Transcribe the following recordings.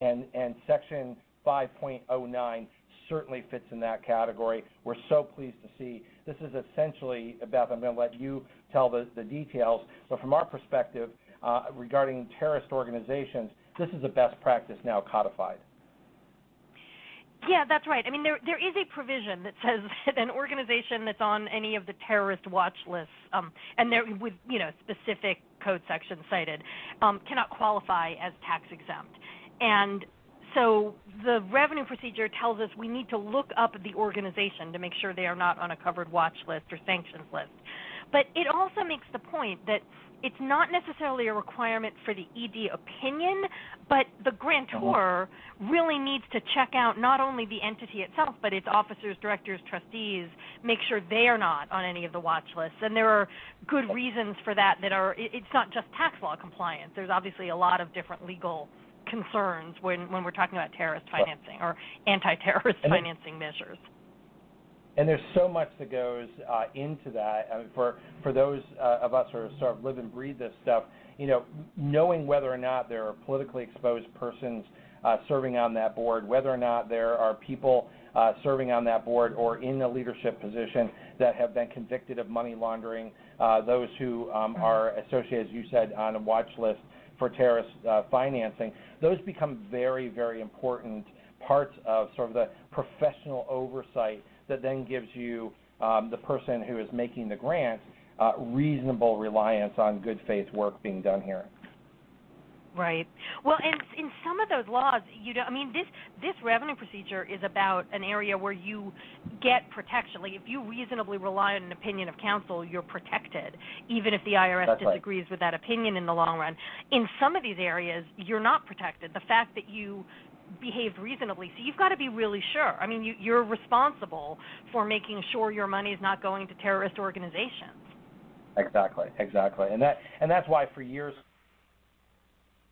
And Section 5.09 certainly fits in that category. We're so pleased to see. This is essentially, Beth, I'm going to let you tell the details, but from our perspective, regarding terrorist organizations, this is a best practice now codified. Yeah, that's right. I mean, there is a provision that says that an organization that's on any of the terrorist watch lists, and there with specific code sections cited, cannot qualify as tax exempt. And so the revenue procedure tells us we need to look up the organization to make sure they are not on a covered watch list or sanctions list. But it also makes the point that it's not necessarily a requirement for the ED opinion, but the grantor really needs to check out not only the entity itself, but its officers, directors, trustees, make sure they are not on any of the watch lists. And there are good reasons for that it's not just tax law compliance. There's obviously a lot of different legal concerns when we're talking about terrorist financing or anti-terrorist financing measures. And there's so much that goes into that. I mean, for those of us who sort of live and breathe this stuff, knowing whether or not there are politically exposed persons serving on that board, whether or not there are people serving on that board or in a leadership position that have been convicted of money laundering, those who are associated, as you said, on a watch list for terrorist financing, those become very, very important parts of sort of the professional oversight that then gives you, the person who is making the grant, reasonable reliance on good faith work being done here. Right. Well, and in some of those laws, this revenue procedure is about an area where you get protection. Like if you reasonably rely on an opinion of counsel, you're protected, even if the IRS disagrees with that opinion in the long run. In some of these areas, you're not protected. The fact that you behaved reasonably, so you've got to be really sure. I mean, you're responsible for making sure your money is not going to terrorist organizations. Exactly, and that's why for years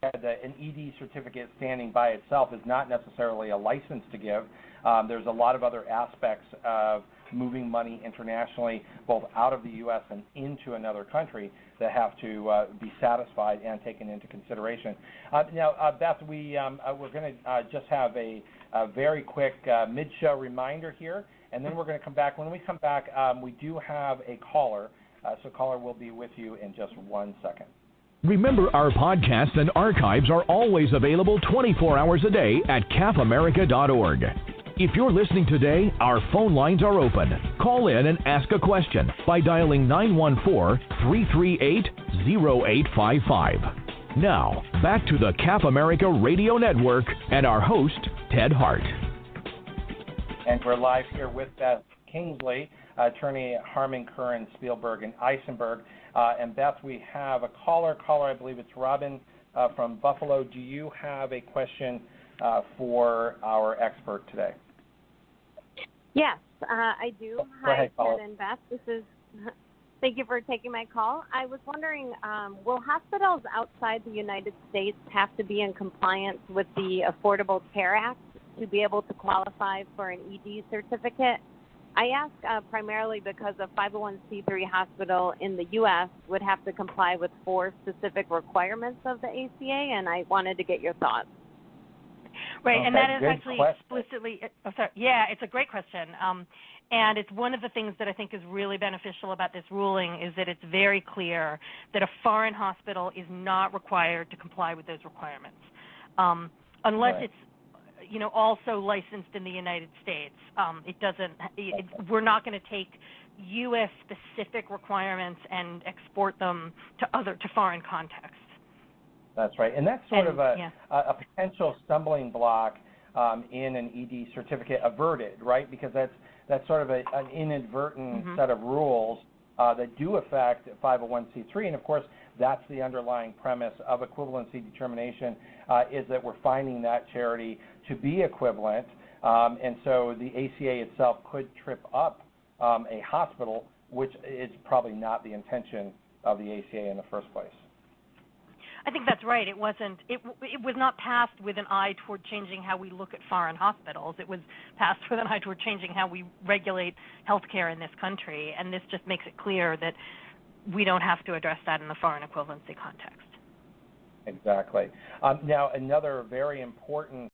an ED certificate standing by itself is not necessarily a license to give. There's a lot of other aspects of moving money internationally, both out of the U.S. and into another country, that have to be satisfied and taken into consideration. Now, Beth, we're going to just have a very quick mid-show reminder here, and then we're going to come back. When we come back, we do have a caller, so caller will be with you in just 1 second. Remember, our podcasts and archives are always available 24 hours a day at capamerica.org. If you're listening today, our phone lines are open. Call in and ask a question by dialing 914-338-0855. Now, back to the Cap America Radio Network and our host, Ted Hart. And we're live here with Beth Kingsley, attorney at Harman, Curran, Spielberg, and Eisenberg. And Beth, we have a caller, I believe it's Robin from Buffalo. Do you have a question for our expert today? Yes, I do. Hi, Ted and Beth. Thank you for taking my call. I was wondering, will hospitals outside the United States have to be in compliance with the Affordable Care Act to be able to qualify for an ED certificate? I ask primarily because a 501c3 hospital in the U.S. would have to comply with 4 specific requirements of the ACA, and I wanted to get your thoughts. Right, okay, and that is actually question. explicitly, it's a great question. And it's one of the things that I think is really beneficial about this ruling is that it's very clear that a foreign hospital is not required to comply with those requirements. Unless it's also licensed in the United States. We're not going to take U.S. specific requirements and export them to foreign contexts. That's right, and that's sort of a potential stumbling block in an ED certificate averted, right? Because that's sort of an inadvertent set of rules that do affect 501c3, and of course that's the underlying premise of equivalency determination, is that we're finding that charity to be equivalent, and so the ACA itself could trip up a hospital, which is probably not the intention of the ACA in the first place. I think that's right. It was not passed with an eye toward changing how we look at foreign hospitals. It was passed with an eye toward changing how we regulate healthcare in this country, and this just makes it clear that we don't have to address that in the foreign equivalency context. Exactly. Now, another very important